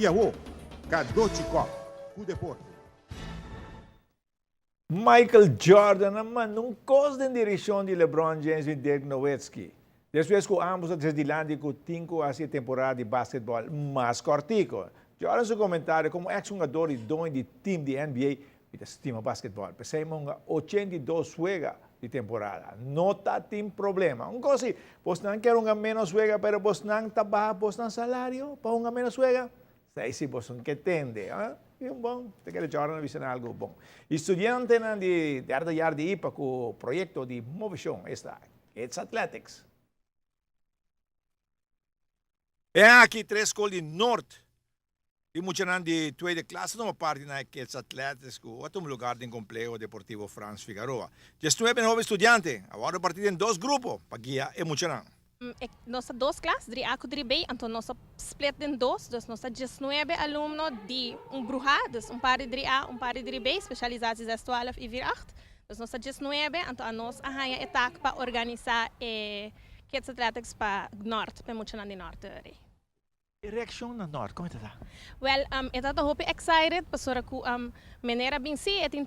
Iawo, Kadochikov, ku deporte. Michael Jordan naman, nung cause din direção de LeBron James e Dirk Nowitzki. Depois que ambos desdilaram com 5 a 6 temporadas de basquetebol mais cortico. Jordan seu comentário como ex-jogador e dono de time de NBA e da estima basquetebol. Pensamos que 82 juega de temporada. Não tem problema. Um coisa, você não quer menos juega, pero você não trabalha, você não salário para menos juega. Sei se você não entende. E bom, te quero Jordan dizer algo bom. Estudante de arte e arte IPA com o projeto de movição está Kids Athletics. É aqui 3 escolas de norte. E muitos de tweede classe não parte na Kids Athletics com outro lugar de complexo deportivo Franz Figueroa. Já estou jovem estudante, agora partido em 2 grupos, para guiar e muitos Nossa 2 classes, 3A e 3B, então nossa split em 2, então nossa 19 alunos de brujadas, par de 3A, par de 3B, especializados em 12 e 8. Então nossa 19, então nós arranha etapa para organizar Kids Athletics para norte, para muitos de norte. E reação na norte, como está? Well, eu estou muito excited, porque maneira bem sim, tem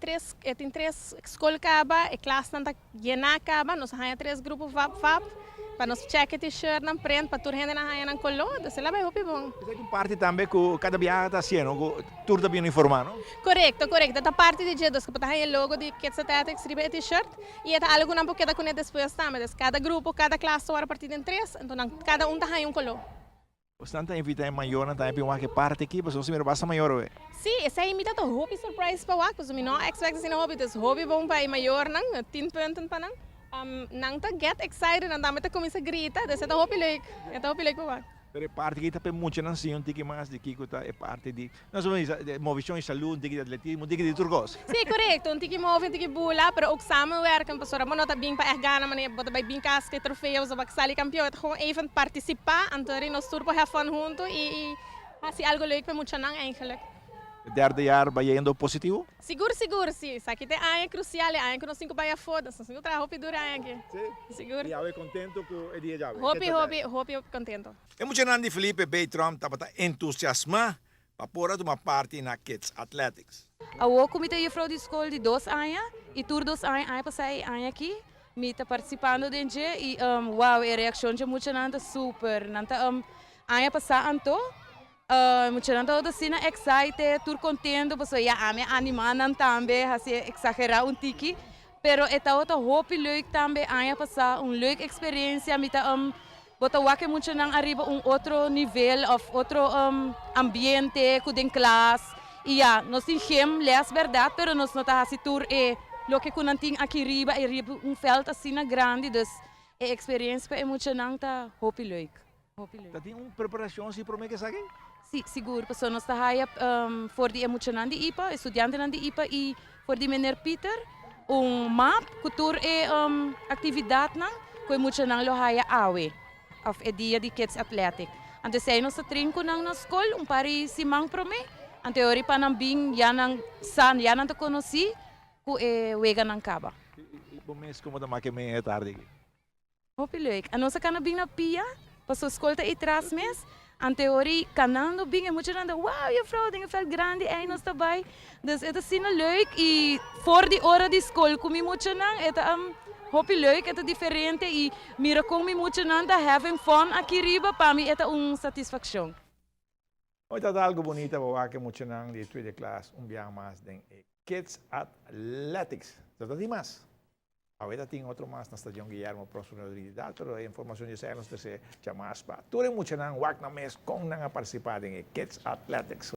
três escolas caba, e classe não está llena caba, nós arranha 3 grupos VAP, para nós check t-shirt na frente, para toda gente na arranha na colô, então lá vai muito bom. Você tem parte também que cada viagem está sendo, tudo está bem informado, não? Correto. Esta parte de dia, que está o logo de Kids Athletics, riba t-shirt, e é algo não porque com depois também, cada grupo, cada classe vai partir em 3, então cada está um colô. Você não está invitando maior, não está invitando parte aqui, mas você me basta maior, ué? Sim, essa é invitado a hobby surprise para o porque eu não expect assim hobby, então hobby bom para maior, não, 10 pontos para não tá get excited, não dá começa a gritar, então é hobby leuk, para o Pero parte que está para muito não sim, tem que mais de que é parte de nós vamos movição e saúde, tem que de atletismo, tem que de turcos. Sim, correto, tem que mover, tem que bula, pero ook samenwerken, para não tá bem para ergana, mas bota bem bem casca, troféus, ou para sair campeão, gewoon even participar, então nós turbo have fun junto e assim algo leuk para muito não eigenlijk. Derde jaar vai indo positivo? Seguro, sim. Aqui tem área crucial, área que nós 5 vai foda, nós 5 trabalho dura aqui. Sim. Seguro. E eu contento com o dia já. Hobby contento. É muito grande Felipe Beitram tá para entusiasmar para pôr uma parte na Kids Athletics. Eu comité juffrouw de escola de 2 anos e tur 2 anos passei ano aqui. Me está participando dentro e wow, a reação de muito nanta super. Nanta ano passado anto muito nanta assim excited, tur contento, porque já ame animando também, assim exagerar tiki. Pero esta outra hope leuk também ano passado, leuke experiência, me tá bota wake muito nang arriba outro nível of outro ambiente com den classe. E já, nós temos les verdade, pero nós não está assim tur lo que quando tem aqui riba felt assim grande, dus a experiência é muito nang tá hope leuk. Tá tem preparação se para mim que sabe? Sim, seguro, porque nós está aí for die emocionante de IPA, estudante de IPA e for die meneer Peter, map cultuur atividade nang ko emocionante lo haya awe of a dia de Kids Athletic. Ante sei nós trinco nang na school, pari simang pro me. Ante ori pa nang bing yanang te conheci, ku wega nang kaba. Bom mês como da máquina é tarde. Hope leuk. A nossa cana bing na pia, passo escolta e tras mes. Ante ori kanando bing muito nanda. Wow, juffrouw, dingen fel grande ei nós tabai. Dus het is sina leuk e voor die hora de school kumi muito nang eta hope leuk, het is diferente e mira com mi muito nanda having fun aqui riba para mim eta satisfação. Hoje está algo bonito para que muito nang de tweede classe biang mais den Kids Athletics. Então tem mais. Ahorita tem outro mais na estação Guillermo próximo de pero a informação de ser nos terceiro chamadas para. Tudo muito nang wak na mes com nang participar em Kids Athletics.